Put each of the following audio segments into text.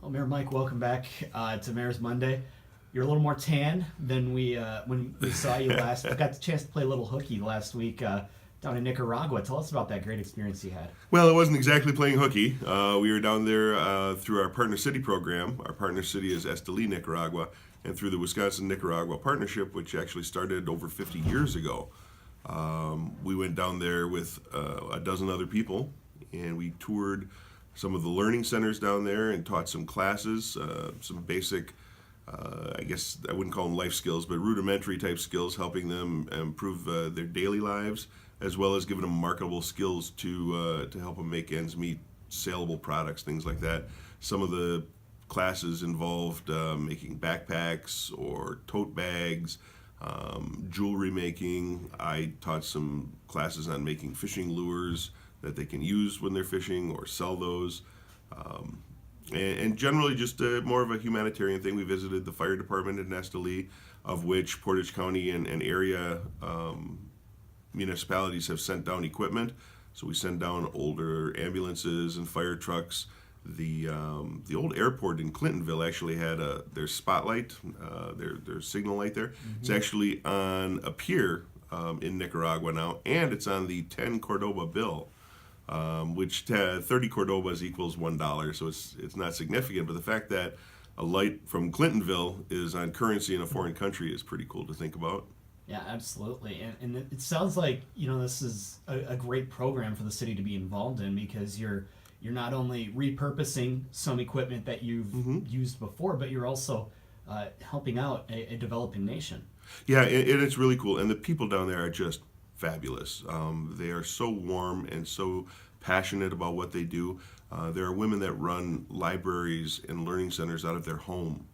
Well, Mayor Mike, welcome back to Mayor's Monday. You're a little more tan than when we saw you last. We got the chance to play a little hooky last week down in Nicaragua. Tell us about that great experience you had. Well, it wasn't exactly playing hooky. We were down there through our Partner City program. Our partner city is Esteli, Nicaragua, and through the Wisconsin-Nicaragua Partnership, which actually started over 50 years ago. We went down there with a dozen other people, and we toured some of the learning centers down there and taught some classes, some basic, I guess I wouldn't call them life skills, but rudimentary type skills, helping them improve their daily lives, as well as giving them marketable skills to help them make ends meet, saleable products, things like that. Some of the classes involved making backpacks or tote bags, jewelry making. I taught some classes on making fishing lures that they can use when they're fishing or sell those. And generally just more of a humanitarian thing. We visited the fire department in Esteli, of which Portage County and area municipalities have sent down equipment. So we send down older ambulances and fire trucks. The old airport in Clintonville actually had their spotlight, their signal light there. Mm-hmm. It's actually on a pier in Nicaragua now, and it's on the 10 Cordoba bill. Which 30 Cordobas equals $1, so it's not significant. But the fact that a light from Clintonville is on currency in a foreign country is pretty cool to think about. Yeah, absolutely. And it sounds like this is a great program for the city to be involved in, because you're not only repurposing some equipment that you've used before, but you're also helping out a developing nation. Yeah, and it's really cool. And the people down there are just fabulous. They are so warm and so passionate about what they do. There are women that run libraries and learning centers out of their home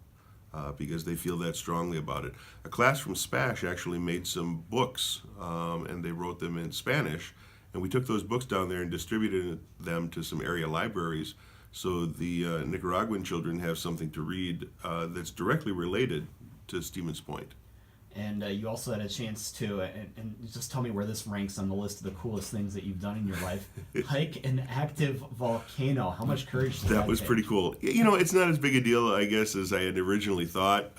because they feel that strongly about it. A class from SPASH actually made some books, and they wrote them in Spanish, and we took those books down there and distributed them to some area libraries, so the Nicaraguan children have something to read that's directly related to Stevens Point. And you also had a chance to, and just tell me where this ranks on the list of the coolest things that you've done in your life. Hike an active volcano. How much courage did that was take? Pretty cool. It's not as big a deal, I guess, as I had originally thought.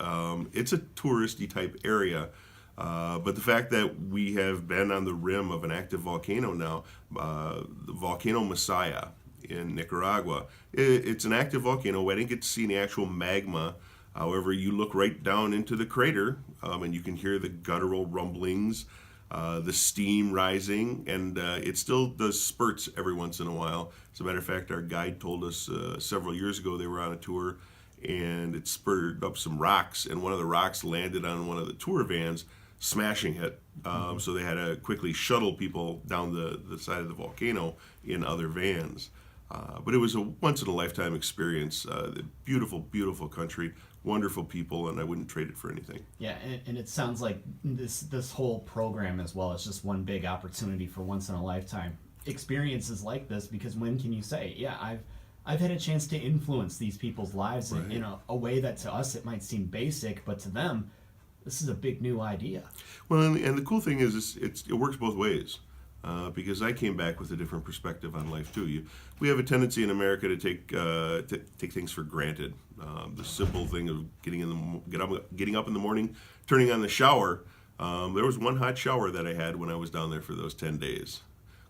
It's a touristy type area. But the fact that we have been on the rim of an active volcano now, the Volcano Messiah in Nicaragua, it's an active volcano. I didn't get to see any actual magma. However, you look right down into the crater, and you can hear the guttural rumblings, the steam rising, and it still does spurts every once in a while. As a matter of fact, our guide told us several years ago they were on a tour, and it spurted up some rocks, and one of the rocks landed on one of the tour vans, smashing it. So they had to quickly shuttle people down the side of the volcano in other vans. But it was a once-in-a-lifetime experience. Beautiful, beautiful country, wonderful people, and I wouldn't trade it for anything. Yeah, and it sounds like this whole program as well is just one big opportunity for once-in-a-lifetime experiences like this, because when can you say, yeah, I've had a chance to influence these people's lives Right. in a way that to us it might seem basic, but to them, this is a big new idea. Well, and the cool thing is it works both ways. Because I came back with a different perspective on life too. We have a tendency in America to take things for granted. The simple thing of getting up in the morning, turning on the shower. There was one hot shower that I had when I was down there for those 10 days.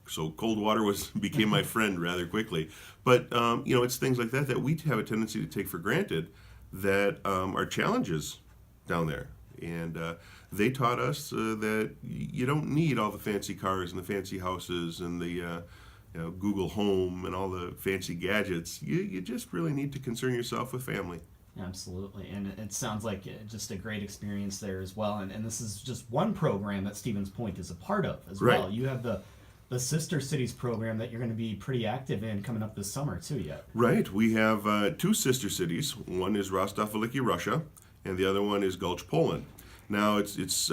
So cold water became my friend rather quickly. But it's things like that we have a tendency to take for granted that are challenges down there. And they taught us that you don't need all the fancy cars and the fancy houses and the Google Home and all the fancy gadgets. You just really need to concern yourself with family. Absolutely, and it sounds like just a great experience there as well. And this is just one program that Stevens Point is a part of as Right. well. You have the Sister Cities program that you're going to be pretty active in coming up this summer too yet. Right. We have two sister cities. One is Rostov-Veliki, Russia, and the other one is Gulch, Poland. Now, it's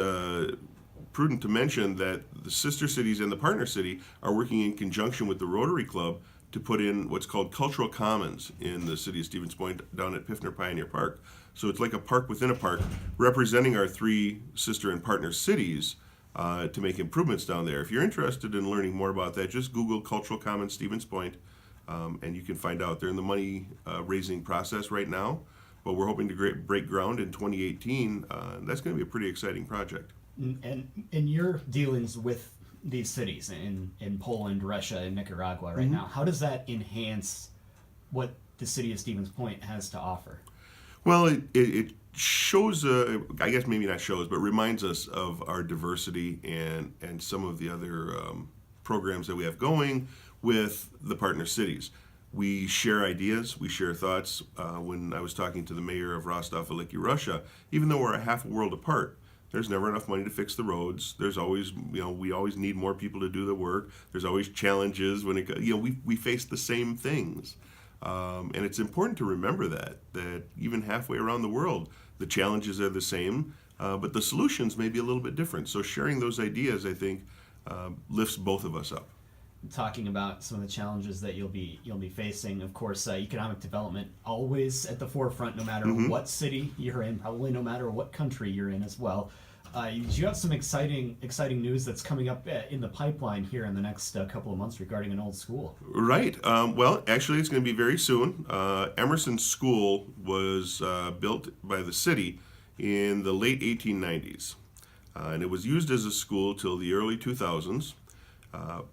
prudent to mention that the sister cities and the partner city are working in conjunction with the Rotary Club to put in what's called cultural commons in the city of Stevens Point down at Piffner Pioneer Park. So it's like a park within a park representing our three sister and partner cities to make improvements down there. If you're interested in learning more about that, just Google Cultural Commons Stevens Point. And you can find out they're in the money raising process right now, but we're hoping to break ground in 2018. That's going to be a pretty exciting project. And in your dealings with these cities in Poland, Russia, and Nicaragua right now, how does that enhance what the city of Stevens Point has to offer? Well, it shows, I guess maybe not shows, but reminds us of our diversity and some of the other programs that we have going with the partner cities. We share ideas, we share thoughts. When I was talking to the mayor of Rostov-on-Leki, Russia, even though we're a half a world apart, there's never enough money to fix the roads. There's always, we always need more people to do the work. There's always challenges when we face the same things. And it's important to remember that even halfway around the world, the challenges are the same, but the solutions may be a little bit different. So sharing those ideas, I think, lifts both of us up. Talking about some of the challenges that you'll be facing, of course, economic development always at the forefront, no matter what city you're in, probably no matter what country you're in as well. You have some exciting news that's coming up in the pipeline here in the next couple of months regarding an old school. Right. Well, actually, it's going to be very soon. Emerson School was built by the city in the late 1890s, and it was used as a school till the early 2000s.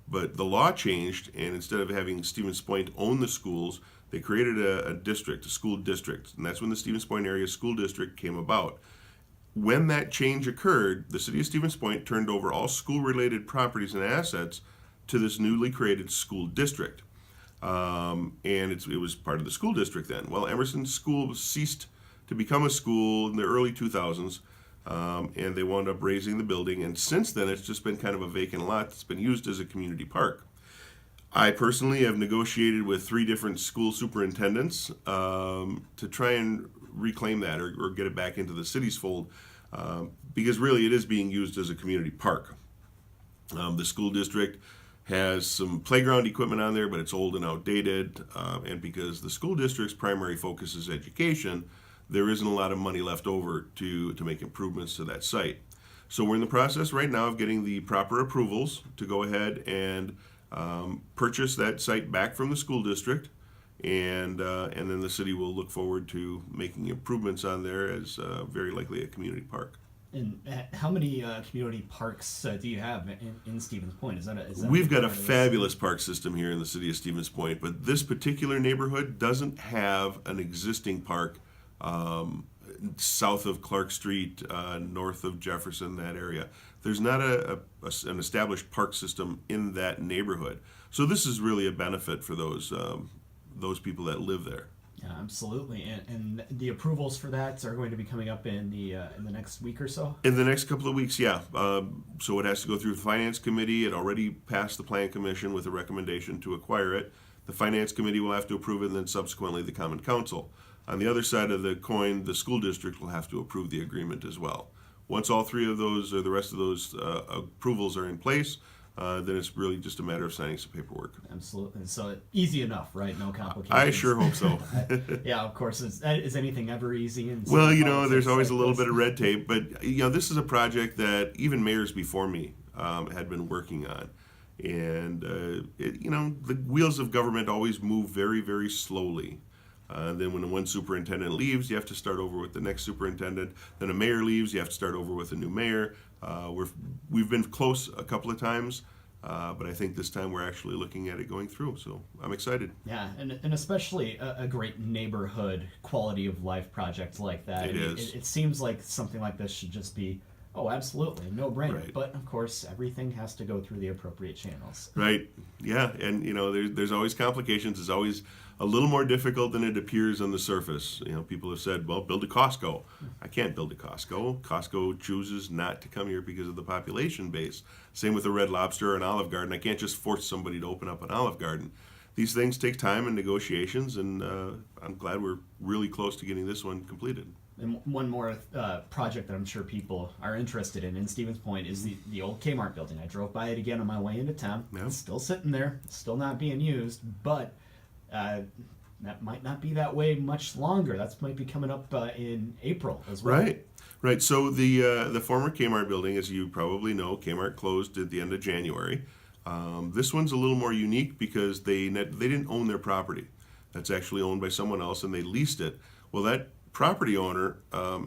But the law changed, and instead of having Stevens Point own the schools, they created a district, a school district, and that's when the Stevens Point Area School District came about. When that change occurred, the city of Stevens Point turned over all school-related properties and assets to this newly created school district. And it was part of the school district then. Well, Emerson School ceased to become a school in the early 2000s, and they wound up raising the building. And since then, it's just been kind of a vacant lot that's been used as a community park. I personally have negotiated with 3 different school superintendents to try and reclaim that or get it back into the city's fold, because really it is being used as a community park. The school district has some playground equipment on there, but it's old and outdated, and because the school district's primary focus is education, there isn't a lot of money left over to make improvements to that site. So we're in the process right now of getting the proper approvals to go ahead and purchase that site back from the school district, and then the city will look forward to making improvements on there as very likely a community park. And how many community parks do you have in Stevens Point? Is that We've got a fabulous park system here in the city of Stevens Point, but this particular neighborhood doesn't have an existing park south of Clark Street, north of Jefferson, that area. There's not an established park system in that neighborhood. So this is really a benefit for those people that live there. Yeah, absolutely. And the approvals for that are going to be coming up in the next week or so? In the next couple of weeks, yeah. So it has to go through the Finance Committee. It already passed the Plan Commission with a recommendation to acquire it. The Finance Committee will have to approve it, and then subsequently the Common Council. On the other side of the coin, the school district will have to approve the agreement as well. Once all 3 of those or the rest of those approvals are in place, then it's really just a matter of signing some paperwork. Absolutely. So easy enough, right? No complications. I sure hope so. Yeah, of course. Is anything ever easy? Well, there's always a little bit of red tape, but this is a project that even mayors before me had been working on. And, the wheels of government always move very, very slowly. Then when one superintendent leaves, you have to start over with the next superintendent. Then a mayor leaves, you have to start over with a new mayor. We've been close a couple of times, but I think this time we're actually looking at it going through. So I'm excited. Yeah, and especially a great neighborhood quality of life project like that. It is. It seems like something like this should just be, oh, absolutely, no brainer. Right. But of course, everything has to go through the appropriate channels. Right. Yeah, and there's always complications. It's always a little more difficult than it appears on the surface. People have said, well, build a Costco. I can't build a Costco. Costco chooses not to come here because of the population base. Same with a Red Lobster or an Olive Garden. I can't just force somebody to open up an Olive Garden. These things take time and negotiations, and I'm glad we're really close to getting this one completed. And one more project that I'm sure people are interested in Stevens Point is the old Kmart building. I drove by it again on my way into town. Yeah. It's still sitting there, still not being used, but that might not be that way much longer. That might be coming up in April as well. Right. So the former Kmart building, as you probably know, Kmart closed at the end of January. This one's a little more unique because they didn't own their property. That's actually owned by someone else, and they leased it. Well, that property owner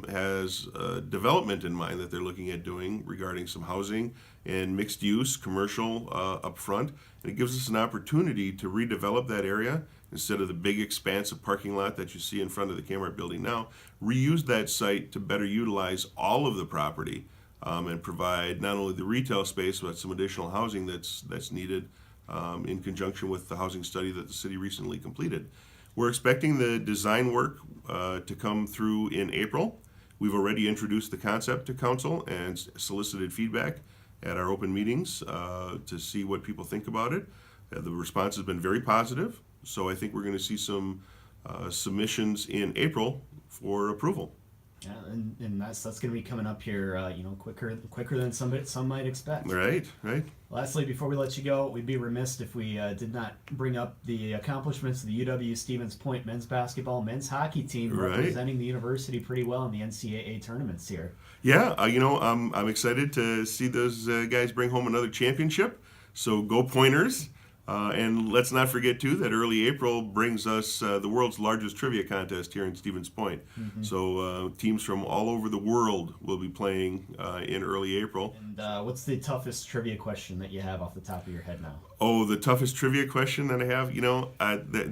has development in mind that they're looking at doing regarding some housing and mixed use, commercial up front. And it gives us an opportunity to redevelop that area instead of the big expansive parking lot that you see in front of the Kmart building now. Reuse that site to better utilize all of the property and provide not only the retail space but some additional housing that's needed in conjunction with the housing study that the city recently completed. We're expecting the design work to come through in April. We've already introduced the concept to council and solicited feedback at our open meetings to see what people think about it. The response has been very positive, so I think we're going to see some submissions in April for approval. Yeah, and that's going to be coming up here, quicker than some might expect. Right. Lastly, before we let you go, we'd be remiss if we did not bring up the accomplishments of the UW Stevens Point men's basketball, men's hockey team representing the university pretty well in the NCAA tournaments here. Yeah, I'm excited to see those guys bring home another championship. So go Pointers. And let's not forget, too, that early April brings us the world's largest trivia contest here in Stevens Point. Mm-hmm. So teams from all over the world will be playing in early April. And what's the toughest trivia question that you have off the top of your head now? Oh, the toughest trivia question that I have?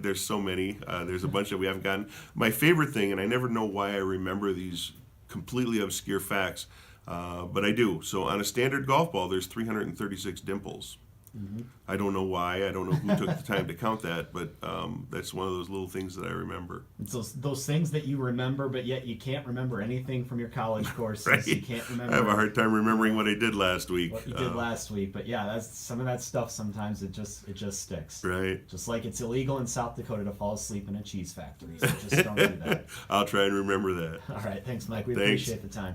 There's so many. There's a bunch that we haven't gotten. My favorite thing, and I never know why I remember these completely obscure facts, but I do. So on a standard golf ball, there's 336 dimples. Mm-hmm. I don't know why. I don't know who took the time to count that, but that's one of those little things that I remember. It's those things that you remember, but yet you can't remember anything from your college courses. Right. You can't remember. I have a hard time remembering what I did last week. What you did last week, but yeah, that's some of that stuff. Sometimes it just sticks. Right. Just like it's illegal in South Dakota to fall asleep in a cheese factory. So just don't do that. I'll try and remember that. All right. Thanks, Mike. We appreciate the time.